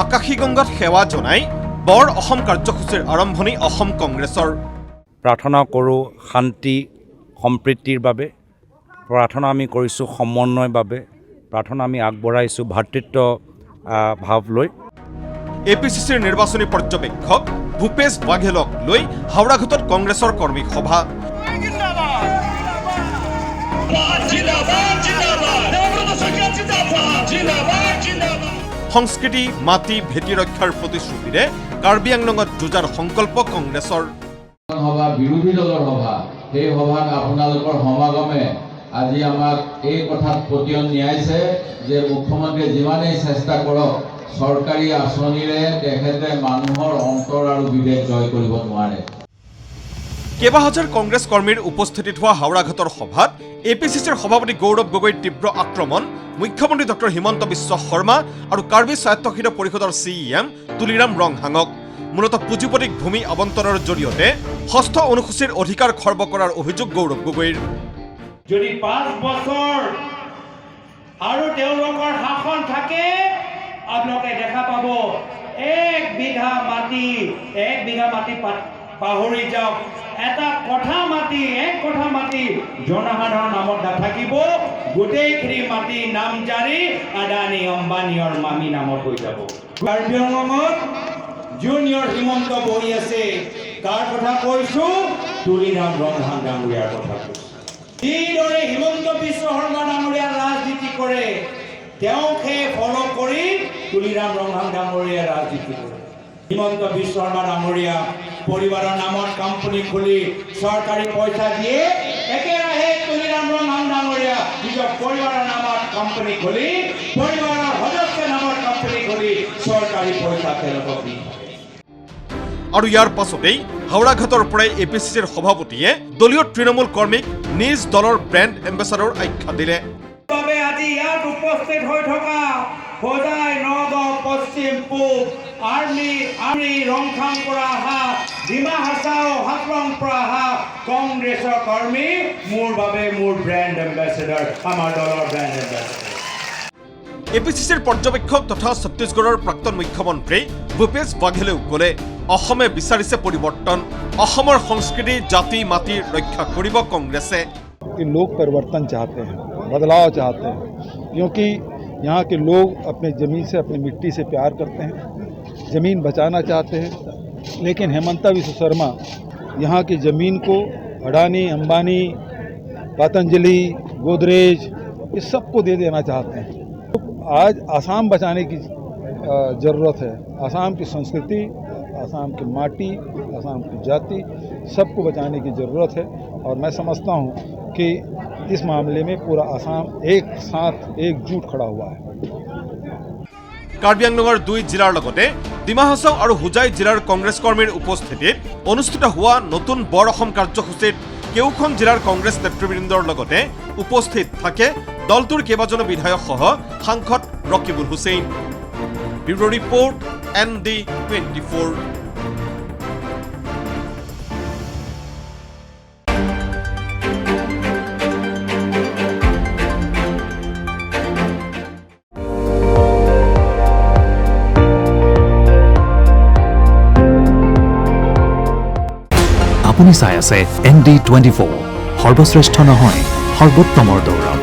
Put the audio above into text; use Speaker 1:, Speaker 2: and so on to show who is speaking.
Speaker 1: আকাশীগংগাত সেৱা জনাই বৰ অসম কাৰ্যসূচীৰ আৰম্ভণি অসম কংগ্ৰেছৰ।
Speaker 2: প্ৰাৰ্থনা কৰোঁ শান্তি সম্প্ৰীতিৰ বাবে, প্ৰাৰ্থনা আমি কৰিছোঁ সমন্বয়ৰ বাবে, প্ৰাৰ্থনা আমি আগবঢ়াইছোঁ ভাতৃত্ব ভাৱ লৈ।
Speaker 1: APCCৰ নিৰ্বাচনী পৰ্যবেক্ষক ভূপেশ বাঘেলক লৈ হাওৰাঘাটত কংগ্ৰেছৰ কৰ্মী সভা। সংস্কৃতি মাটি ভেটি ৰক্ষাৰ প্ৰতিশ্ৰুতিৰে কাৰ্বি আংলঙত যুঁজাৰ সংকল্প কংগ্ৰেছৰ।
Speaker 3: সভা বিৰোধী দলৰ সভা, সেই সভাত আপোনালোকৰ সমাগমে আজি আমাক এই কথাত পতিয়ন নিয়াইছে যে মুখ্যমন্ত্ৰীয়ে যিমানেই চেষ্টা কৰক চৰকাৰী আঁচনিৰে তেখেতে মানুহৰ অন্তৰ আৰু বিবেক জয় কৰিব নোৱাৰে।
Speaker 1: কেইবা হাজাৰ কংগ্ৰেছ কৰ্মীৰ উপস্থিতিত হোৱা হাওৰাঘাটৰ সভাত APCCৰ সভাপতি গৌৰৱ গগৈৰ তীব্ৰ আক্ৰমণ, মুখ্যমন্ত্ৰী ডক্টৰ হিমন্ত বিশ্ব শৰ্মা আৰু কাৰ্বি স্বায়ত্তশাসিত পৰিষদৰ CEM তুলিৰাম ৰংহাঙক। মূলতঃ পুঁজিপতিক ভূমি আবণ্টনৰ জৰিয়তে ৬ষ্ঠ অনুসূচীৰ অধিকাৰ খৰ্ব কৰাৰ অভিযোগ গৌৰৱ গগৈৰ।
Speaker 4: যদি 5 বছৰ আৰু তেওঁলোকৰ শাসন থাকে, আপোনালোকে দেখা পাব 1 বিঘা মাটি পাহৰি যাওক, এটা কঠা মাটি 1 কঠা মাটি জনসাধাৰণৰ নামত নাথাকিব, গোটেইখিনি মাটি নামজাৰি আদানী অম্বানীৰ মামী নামত হৈ যাব। কাৰ্বি আংলঙত জুনিয়ৰ হিমন্ত বহি আছে, কাৰ কথা কৈছো? তুলিৰাম ৰংহাং ডাঙৰীয়াৰ কথা কৈছো। যিদৰে হিমন্ত বিশ্ব শৰ্মা ডাঙৰীয়াৰ ৰাজনীতি কৰে, তেওঁকে ফলো কৰি তুলিৰাম ৰংহাং ডাঙৰীয়াৰ ৰাজনীতি কৰে। হিমন্ত বিশ্ব শৰ্মা ডাঙৰীয়া পৰিবাৰৰ নামত কোম্পানী খুলি চৰকাৰী পইচা দিয়ে, একেৰাহে তুলিৰাম ৰংহাং ডাঙৰীয়া নিজৰ পৰিবাৰৰ নামত কোম্পানী খুলি, পৰিবাৰৰ সদস্যৰ নামত কোম্পানী খুলি চৰকাৰী পইচা তেওঁলোকক দিয়ে।
Speaker 1: আৰু ইয়াৰ পাছতেই হাওৰাঘাটৰ পৰাই APCCৰ সভাপতিয়ে দলীয় তৃণমূল কৰ্মীক নিজ দলৰ ব্ৰেণ্ড এম্বেচাডৰ আখ্যা দিলে।
Speaker 4: আজি ইয়াত উপস্থিত হৈ থকা হোজাই, নগাঁও, পশ্চিম পূব, আৰ্মি ৰংখাং পৰা অহা, ডিমা হাছাও, হাফলং পৰা অহা কংগ্ৰেছৰ কৰ্মী মোৰ বাবে মোৰ ব্ৰেণ্ড এম্বেচাডৰ, আমাৰ দলৰ ব্ৰেণ্ড এম্বেচাডৰ।
Speaker 1: APCCৰ পৰ্যবেক্ষক তথা ছত্তীশগড়ৰ প্ৰাক্তন মুখ্যমন্ত্ৰী ভূপেশ বাঘেলেও ক'লে, অসমে বিচাৰিছে পৰিৱৰ্তন, অসমৰ সংস্কৃতি জাতি মাটি ৰক্ষা কৰিব কংগ্ৰেছে।
Speaker 5: लोग परिवर्तन चाहते हैं, बदलाव चाहते हैं, क्योंकि यहाँ के लोग अपने ज़मीन से, अपनी मिट्टी से प्यार करते हैं, ज़मीन बचाना चाहते हैं। लेकिन हेमंता विश्व शर्मा यहाँ की ज़मीन को अडानी, अंबानी, पतंजलि, गोदरेज ये सबको दे देना चाहते हैं। आज आसाम बचाने की ज़रूरत है। आसाम की संस्कृति, आसाम की माटी, आसाम की जाति सबको बचाने की ज़रूरत है। और मैं समझता हूँ कि इस मामले में पूरा आसाम एक साथ एकजुट खड़ा हुआ है।
Speaker 1: কাৰ্বি আংলঙৰ 2 জিলাৰ লগতে ডিমা হাছাও আৰু হোজাই জিলাৰ কংগ্ৰেছ কৰ্মীৰ উপস্থিতিত অনুষ্ঠিত হোৱা নতুন বৰ অসম কাৰ্যসূচীত কেউখন জিলাৰ কংগ্ৰেছ নেতৃবৃন্দৰ লগতে উপস্থিত থাকে দলটোৰ কেইবাজনো বিধায়ক সহ সাংসদ Rakibul Hussain. Bureau report ND24।
Speaker 6: আপুনি চাই আছে ND24, সৰ্বশ্ৰেষ্ঠ নহয় সৰ্বোত্তমৰ দৌৰ।